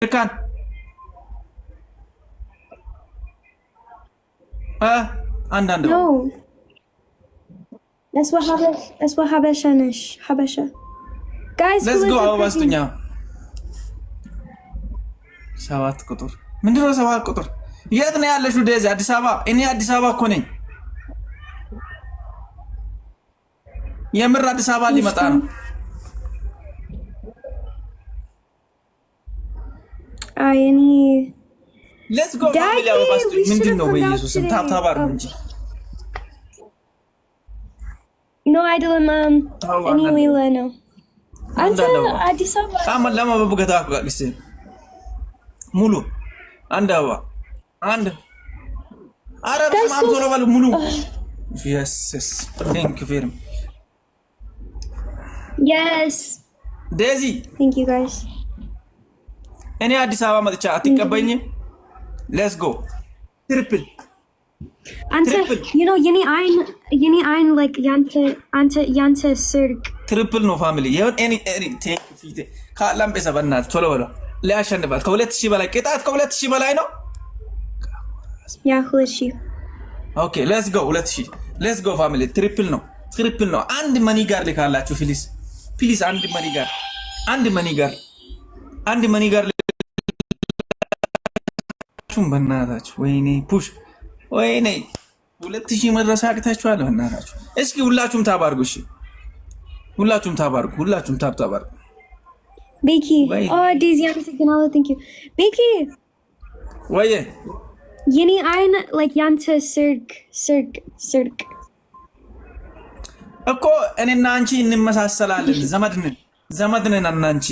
كان عندنا No. That's what Habesha. Habesha. Guys, let's who go is አበባ it? ስጡኛ 7 ቁጥር ምንድነው 7 ቁጥር የት ነው ያለሽው ዴዚ አዲስ አበባ እኔ አዲስ አበባ እኮ ነኝ የምር አዲስ አበባ ሊመጣ ነው any let's go ፋሚሊ አበባ ስጡኝ ምንድነው በኢየሱስ ታብታብ አድርጉ እንጂ No, I don't, any Lila, no. Anta Addis Ababa. Kamal lama babugata ko gise. Mulu. Andawa. And. Arab mam zoro bal mulu. Yes. Thank you very much. Yes. Daisy. Thank you guys. Any Addis Ababa matcha atikabanye. Let's go. Triple. Anta, you know, yeni ein like yanta sirk. Triple no family. Yon any take fit. Kalam besa banat tolo wala. La shanbat. Kawlet shi balay qitat kawlet shi balay no? Yeah, who is she? Okay, let's go. Let's go family. Triple no. And money gar likalachu please. Please and money gar. And money gar. Chum banatachu. Wayne push. ወይኔ 2000 መድረስ አቅታችኋል በእናታችሁ እስኪ ሁላችሁም ታባርጉ እሺ ሁላችሁም ታባርጉ Becky oh Daisy I'm thinking all thank you Becky ወየ yeni ein like yanta sirk እኮ እኔና አንቺ እንመሳሰላለን ዘመድነን አንቺ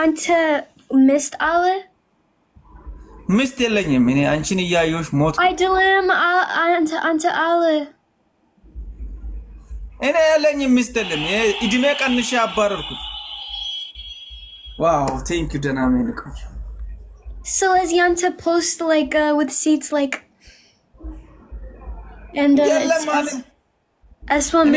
አንተ ሚስት አለ ሚስት የለኝም እኔ አንቺን እያየሁሽ ሞት አይደለም አንተ አለ እኔ የለኝም ሚስት የለም እድሜ ቀንሼ አባረርኩት ዋው ቴንክ ዩ ደናሜን ቆይ so as yanta post like with seats like and as one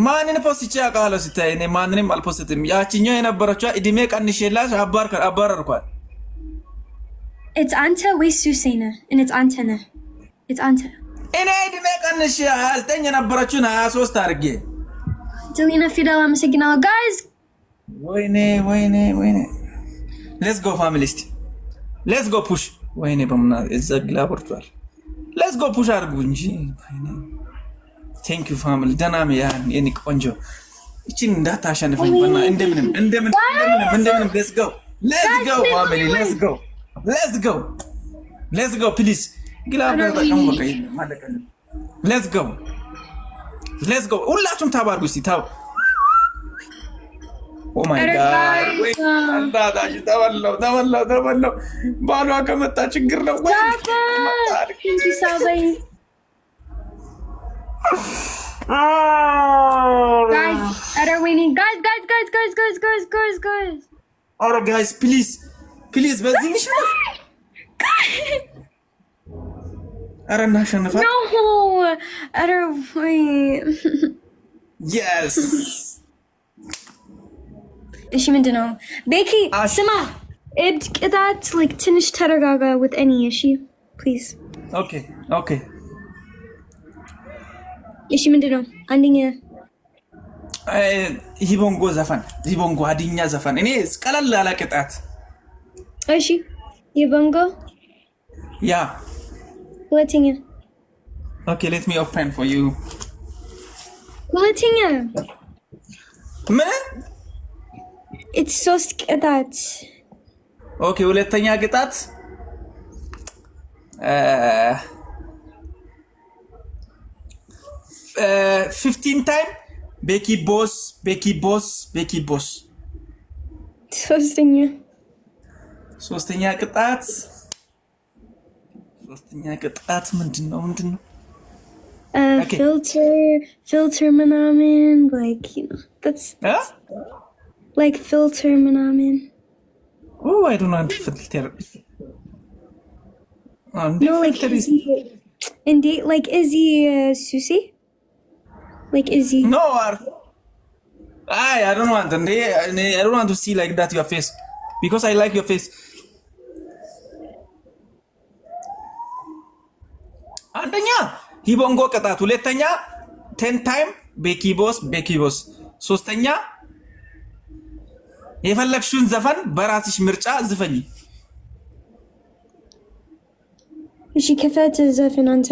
ማንን ፖስት ያቃለው ሲታይ እኔ ማንንም አልፖስትም ያቺኛው የነበረችው እድሜ ቀንሼላሽ አባረርኳት It's Anta ወይ Susena and it's Antana. It's Anta. እኔ እድሜ ቀንሼ 29 የነበረችውን 23 አድርጌ Delina Fidel አመሰግናለሁ guys. ወይኔ let's go family let's go push ወይኔ በመና እዘግላ ወርቷል let's go push አድርጉ እንጂ thank you family ደናም ያን የኔ ቆንጆ እቺን እንዳታሸንፈኝ በእና እንደምንም let's go family let's go please ግላብ ተጠቀሙ በቃ ማለቀለ let's go ሁላችሁም ታባርጉ እስቲ ታው ኦ ማይ ጋድ ወይ አንዳዳጅ ተበላው ባሏ ከመጣ ችግር ነው ወይ ሳበይ guys are winning guys all right guys please በዚህ ልሽ አረ እናሸንፋ no አረ ወይ yes እሺ ምንድነው ቤኪ ስማ እብድ ቅጣት like ትንሽ ተረጋጋ with any issue please okay እሺ ምንድነው አንደኛ ሂቦንጎ ሀዲኛ ዘፈን እኔ ቀለል ያለ ቅጣት እሺ የቦንጎ ያ ሁለተኛ okay let me open for you ሁለተኛ ምን it's ሶስት ቅጣት okay ሁለተኛ ቅጣት 15 time Becky boss ሶስተኛ ቅጣት ምንድነው filter ምናምን like you know that's like filter ምናምን oh I don't want filter no like indeed like Izzy Susie like Izzy no I don't want I don't want to see like that your face because I like your face. አንደኛ ሂቦንጎ ቅጣት፣ ሁለተኛ 10 ታይም ቤኪቦስ፣ ሶስተኛ የፈለግሽውን ዘፈን በራስሽ ምርጫ ዝፈኝ። እሺ ክፈት ዘፈን አንተ።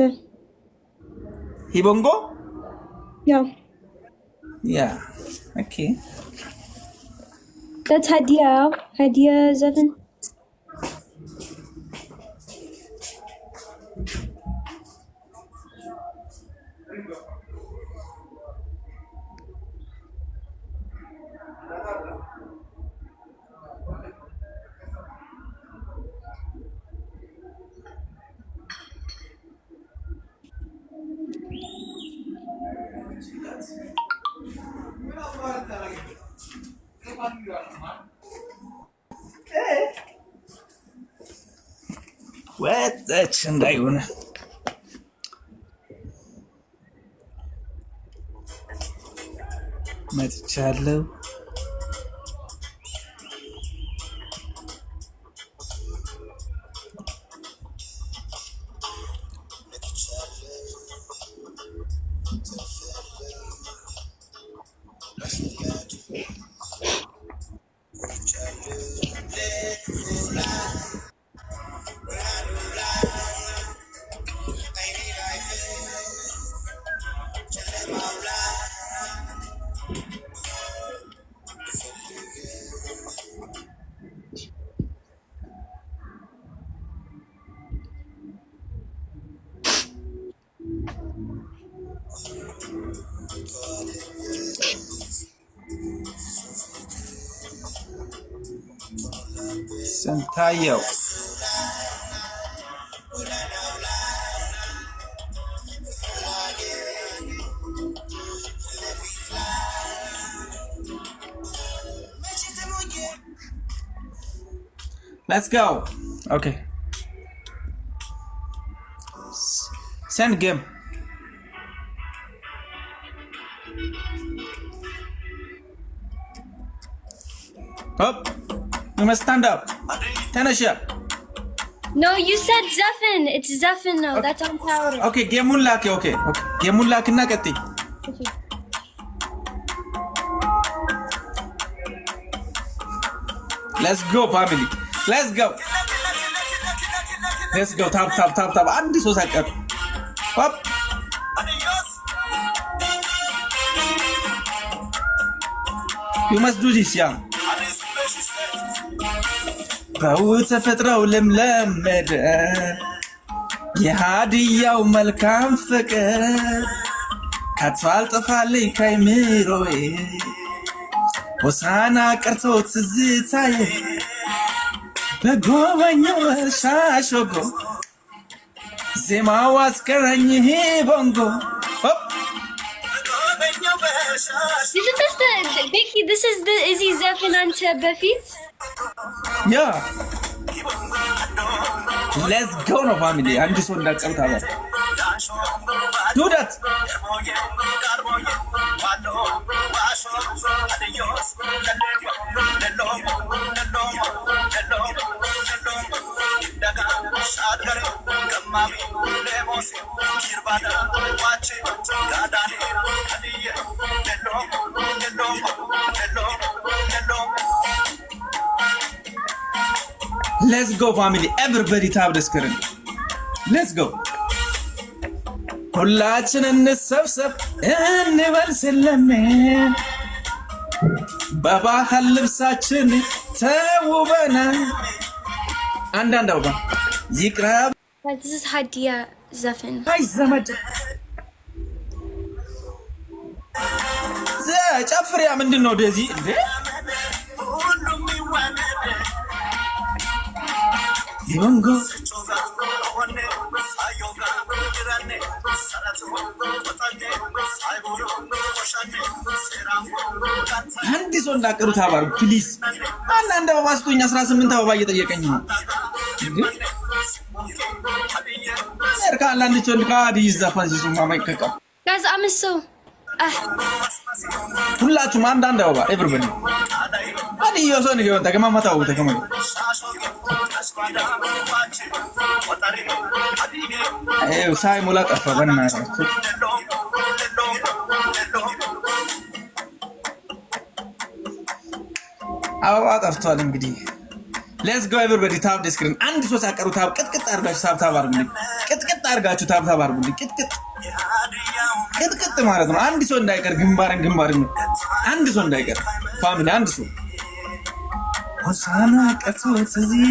ሂቦንጎ ያ ኦኬ that's Hadia ዘፈን ወጣች እንዳይሆነ መጥቻለሁ። ስንታየው let's go. Okay, send game. Up, you must stand up. Tanasha. No, you said Zephin. It's Zephin now. Okay. That's on powder. Okay, game unlock. Okay. Game unlock na kati. Okay. Let's go, family. Let's go. Let's go. Tap. Andi so sakar. Up. You must do this, yeah. ተፈጥረው ለምለም ምድር የሃዲያው መልካም ፍቅር ከቶ አልጠፋልኝ ከአይምሮዬ ሆሳና ቀርቶ ትዝታዬ በጎበኘው ሻሾጎ ዜማው አስቀረኝ ቦንጎ። This is the Izzy Zephin አንተ በፊት Yeah. Let's go no family. I'm just on that something. Do that. Let's go family. Everybody tap the screen. Let's go. ሁላችን እንሰብሰብ እንበል ስለሜ በባህል ልብሳችን ተውበናል። አንዳንድ አውባ ይቅራብ። This is Hadia Zephin. አይ ዘመድ ጨፍሪያ ምንድን ነው ደዚ እንዴ? ቦንጎ አንድ ሰው እንዳቀሩት አባሩ ፕሊዝ። አንድ አበባ ስጡኝ። 18 አበባ እየጠየቀኝ ነው። እርካ አንድ ቸንካ ዲዝ ዘፋን ሲሱ ማማይከካ Guys, I'm so ሁላችሁም አንዳንድ አበባ ኤቭሪባዲ አዲ yoson ይገው ተከማማታው ተከማማ ሳይ ሙላ ጠፋ በእናታችሁ አበባ ጠፍቷል እንግዲህ let's go everybody tap the screen አንድ ሶስት አቀሩ ታብ ቅጥቅጥ አርጋችሁ ታብ አርጉልኝ ቅጥቅጥ አርጋችሁ ታብ አርጉልኝ ቅጥቅጥ ማለት ነው አንድ ሰው እንዳይቀር ግንባርን ነው አንድ ሰው እንዳይቀር ፋሚሊ አንድ ሰው ሆሳና ቀጥቶት እዚህ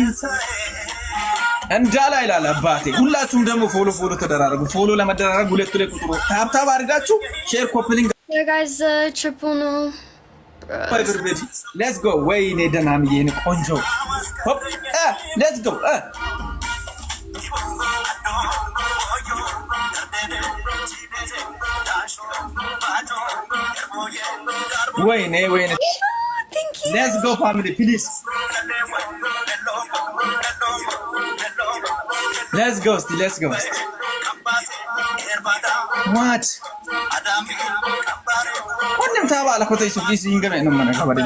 እንዳላ ይላል አባቴ ሁላችሁም ደግሞ ፎሎ ተደራረጉ ፎሎ ለመደራረግ ሁለት ላይ ቁጥሩ ታብ አርጋችሁ ሼር ኮፕሊንግ guys triple no everybody let's go ወይኔ ደናምዬ ነው ቆንጆ ሆፕ let's go ወይኔ thank you let's go family please let's go what ወንም ታባለ ኮተይ ሱቂስ ይንገነ ነው ማነ ከበደ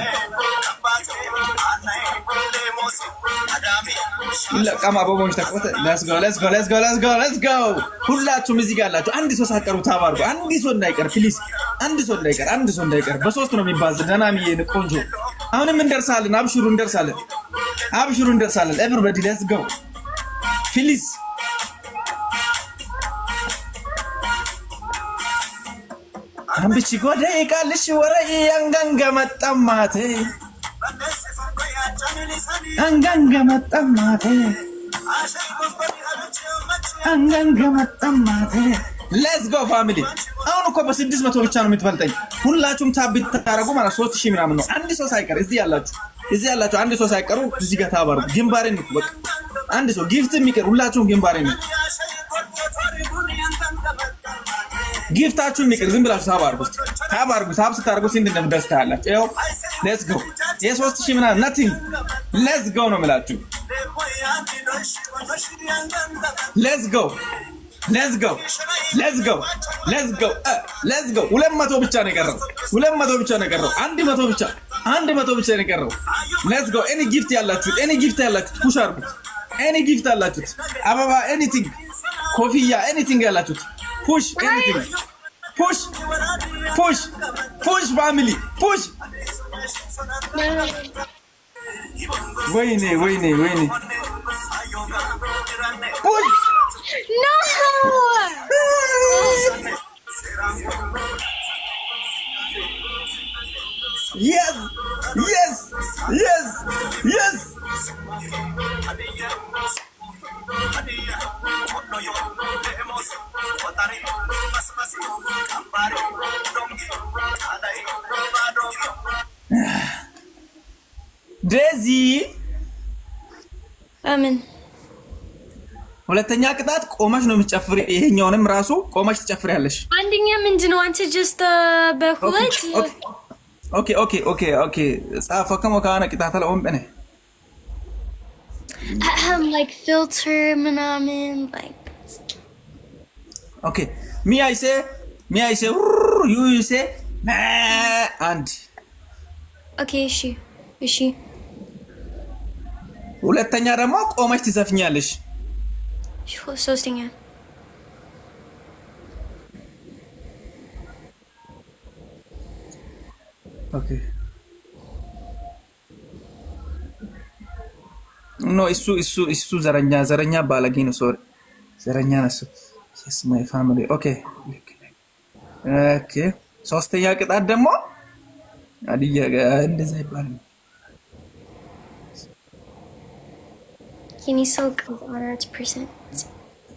ለቀማ በቦንሽ ተቆተ let's go ሁላችሁም እዚህ ጋር አላችሁ አንድ ሰው ሳቀሩ ታባርጉ አንድ ሰው እንዳይቀር ፕሊዝ አንድ ሰው እንዳይቀር በሶስት ነው የሚባዝ ደናምዬ ነው ቆንጆ አሁንም እንደርሳለን አብሽሩ እንደርሳለን everybody let's go please አንብቺ ጎደ ይቃልሽ ወረይ አንጋንገመጣማቴ let's go family አሁን እኮ በ600 ብቻ ነው የምትፈልጠኝ ሁላችሁም ታብ ታረጉ ማለት 3000 ምናምን ነው አንድ ሰው ሳይቀር እዚህ ያላችሁ አንድ ሰው ሳይቀሩ እዚህ ጋር ታባሩ ግንባሬን ነው በቃ አንድ ሰው ጊፍት የሚቀር ሁላችሁም ግንባሬን ነው ጊፍታችሁን የሚቀር ዝም ብላችሁ ታባርጉ ታብ ስታርጉ ሲንድ እንደምደስታ ያላችሁ ይኸው let's go የ3000 ምናምን nothing let's go ነው የምላችሁ let's go 200 ብቻ ነው የቀረው 100 ብቻ ነው የቀረው let's go any gift ያላችሁ ፑሽ አርጉት any gift ያላችሁ አበባ anything ኮፊያ anything ያላችሁ push anything push family push ወይኔ push no yes ዴዚ አሜን ሁለተኛ ቅጣት ቆመሽ ነው የምትጨፍሪ ይሄኛውንም ራሱ ቆመሽ ትጨፍሪያለሽ አንደኛ ምንድነው አንተ just በሁለት ኦኬ ጻፈከም ወካና ቅጣት ለኦምበነ like filter ምናምን like okay me I say you say and okay እሺ ሁለተኛ ደግሞ ቆመሽ ትዘፍኛለሽ ሶስተኛ okay no እሱ ዘረኛ ባለጌ ነው ሶሪ ዘረኛ ነው yes my family okay ሶስተኛ ቅጣት ደግሞ አዲያ እንደዛ ይባላል Kinisok 4%.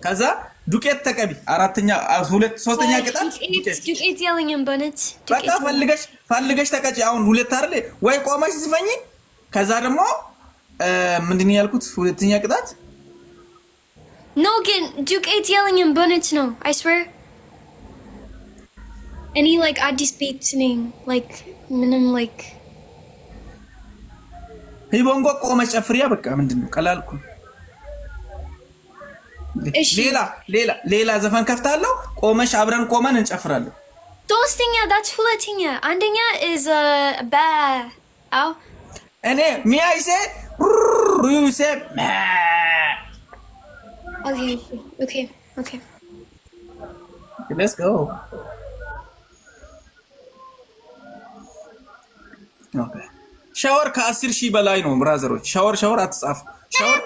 ከዛ ዱቄት ተቀቢ ሶስተኛ ቅጣት ዱቄት ያለኝም በነት በቃ ፈልገሽ ተቀጪ አሁን ሁለት አይደል ወይ ቆመሽ ዝፈኝ ከዛ ደግሞ ምንድነው ያልኩት ሁለተኛ ቅጣት No ግን ዱቄት ያለኝም በነት ነው I swear any like አዲስ ቤት name like ምንም like ሂቦንጎ ቆመሽ ጨፍሪያ በቃ ምንድነው ቀላልኩ ሌላ ዘፈን ከፍታለሁ ቆመሽ አብረን ቆመን እንጨፍራለን ሶስተኛ that's ሁለተኛ አንደኛ is በ አው እኔ ሚያይ ሴ you say okay let's go okay ሻወር ከ10,000 በላይ ነው ብራዘሮች ሻወር አትጻፉ ሻወር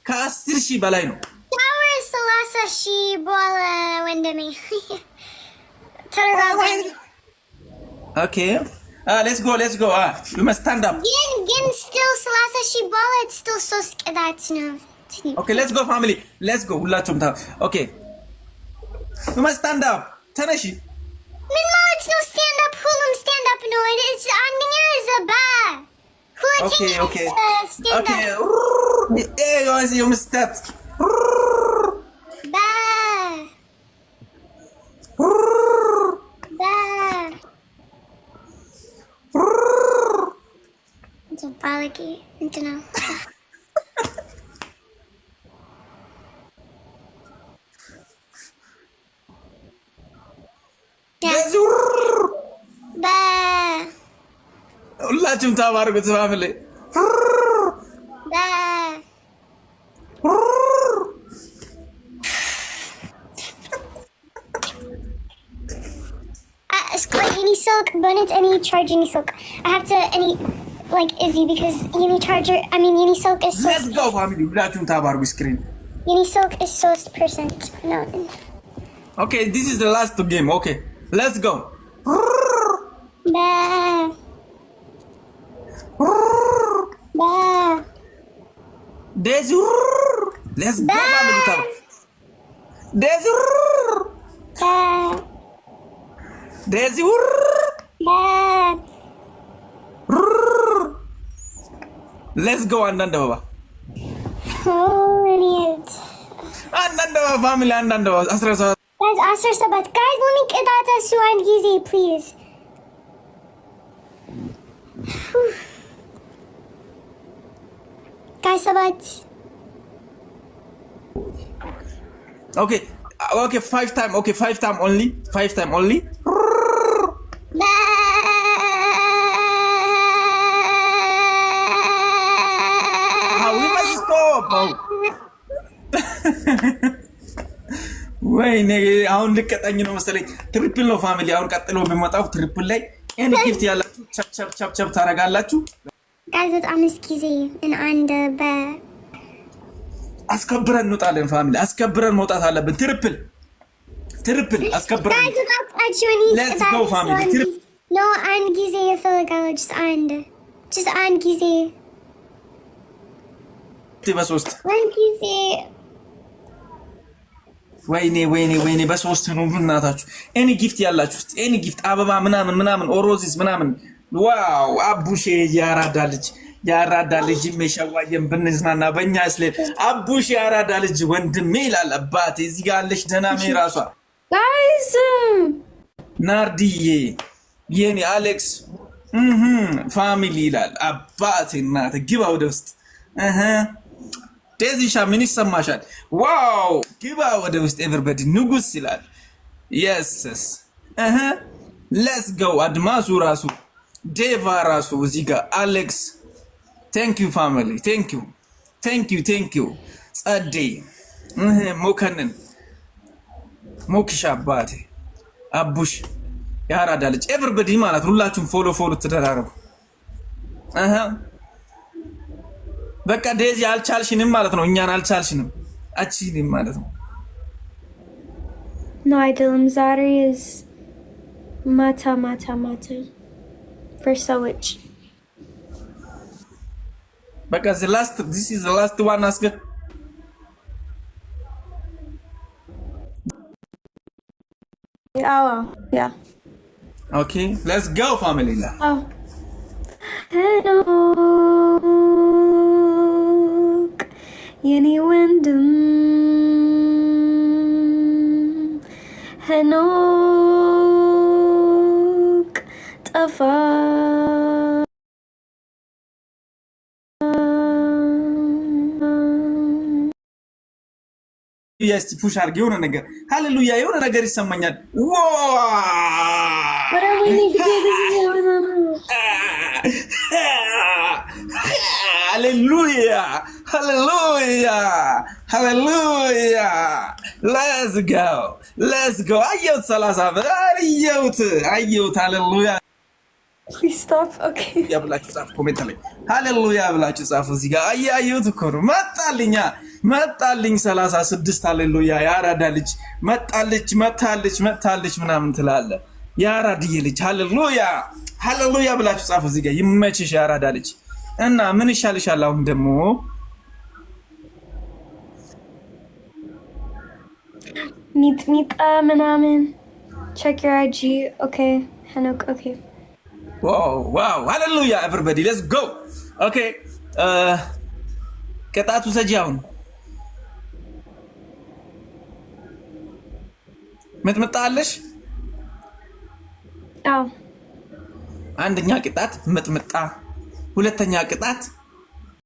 ከ10,000 በላይ ነው ሻወር 30,000 በኋላ ወንድሜ okay let's go we must stand up ግን still 30,000 በኋላ it's still so that's no okay let's go family let's go ሁላችሁም okay we must stand up ተነሺ ምን ማለት ነው stand up ሁሉም stand up ነው it's አንደኛ is a bad okay hey guys you must step Balaki, no. ሁላችሁም ታባርኩት ፋሚሊ any silk bonnet, any charge, any silk. I have to any like Izzy because Uni charger. I mean Uni silk is. Let's go, family. ሁላችሁም ታባርኩ screen. Uni silk is so percent. No. Okay, this is the last game. Okay, let's go. Desur. Let's go, family. Desur. Desur. Let's go አንዳንድ አበባ አንዳንድ አበባ ፋሚሊ አንዳንድ አበባ 17 guys let me get that to one easy please guys sabat okay 5 time okay 5 time only 5 time only ወይኔ አሁን ልቀጠኝ ነው መሰለኝ ትሪፕል ነው ፋሚሊ አሁን ቀጥሎ በመጣው ትሪፕል ላይ ኤኒ ጊፍት ያላችሁ ቻፕ ታረጋላችሁ ጋይስ አምስት ጊዜ እና አንድ በ አስከብረን እንውጣለን ፋሚሊ አስከብረን መውጣት አለብን ትሪፕል አስከብረን let's go family ትሪፕል no አንድ ጊዜ ይፈልጋል just አንድ ጊዜ በሶስት አንድ ጊዜ ወይኔ በሶስት ነው እናታችሁ ኤኒ ጊፍት ያላችሁ ኤኒ ጊፍት አበባ ምናምን ኦሮዚስ ምናምን ዋው አቡሼ ያራዳ ልጅ መሻዋየን ብንዝናና በእኛ ስለ አቡሼ ያራዳ ልጅ ወንድሜ ይላል አባቴ እዚህ ጋር አለሽ ደናሜ ራሷ ጋይስ ናርዲዬ የኔ አሌክስ ፋሚሊ ይላል አባቴ እናት ግባ ወደ ውስጥ ዴዚሻ ምን ይሰማሻል ዋው ግባ ወደ ውስጥ ኤቨሪባዲ ንጉስ ይላል የስስ ሌትስ ጎ አድማሱ ራሱ ዴቫ ራሱ እዚህ ጋር አሌክስ ቴንክ ዩ ፋሚሊ ቴንክ ዩ ጸዴ ሞከንን ሞክሻ አባቴ አቡሽ ያራዳ ልጅ ኤቨሪባዲ ማለት ሁላችሁም ፎሎ ተደራረጉ በቃ ዴዚ አልቻልሽንም ማለት ነው እኛን አልቻልሽንም አቺንም ማለት ነው no አይደለም ዛሬ is ማታ for sewage በቃ this is the last one ask yeah okay let's go family hello የኔ ወንድም ሄኖክ ጠፋ እስቲ ፑሽ አድርግ የሆነ ነገር ሃሌሉያ የሆነ ነገር ይሰማኛል ሃሌሉያ ሃሌሉያ ሃሌሉያ let's go አየሁት 30 ብር አየሁት ሃሌሉያ Please stop. Okay. ያብላችሁ ጻፍ ኮሜንት ላይ ሃሌሉያ ብላችሁ ጻፉ እዚህ ጋር አያዩት እኮ ነው መጣልኝ 36 ሃሌሉያ ያራዳ ልጅ መጣለች ምናምን ትላለ ያራድዬ ልጅ ሃሌሉያ ብላችሁ ጻፉ እዚህ ጋር ይመችሽ ያራዳ ልጅ እና ምን ይሻልሻል አሁን ደግሞ ሚጥሚጣ ምናምን check your IG. Okay. Hanok. Okay. Wow, hallelujah, everybody, let's go. Okay, ቅጣቱ ሰጂያውን ምጥምጣለሽ? አዎ። አንደኛ ቅጣት ምጥምጣ፣ ሁለተኛ ቅጣት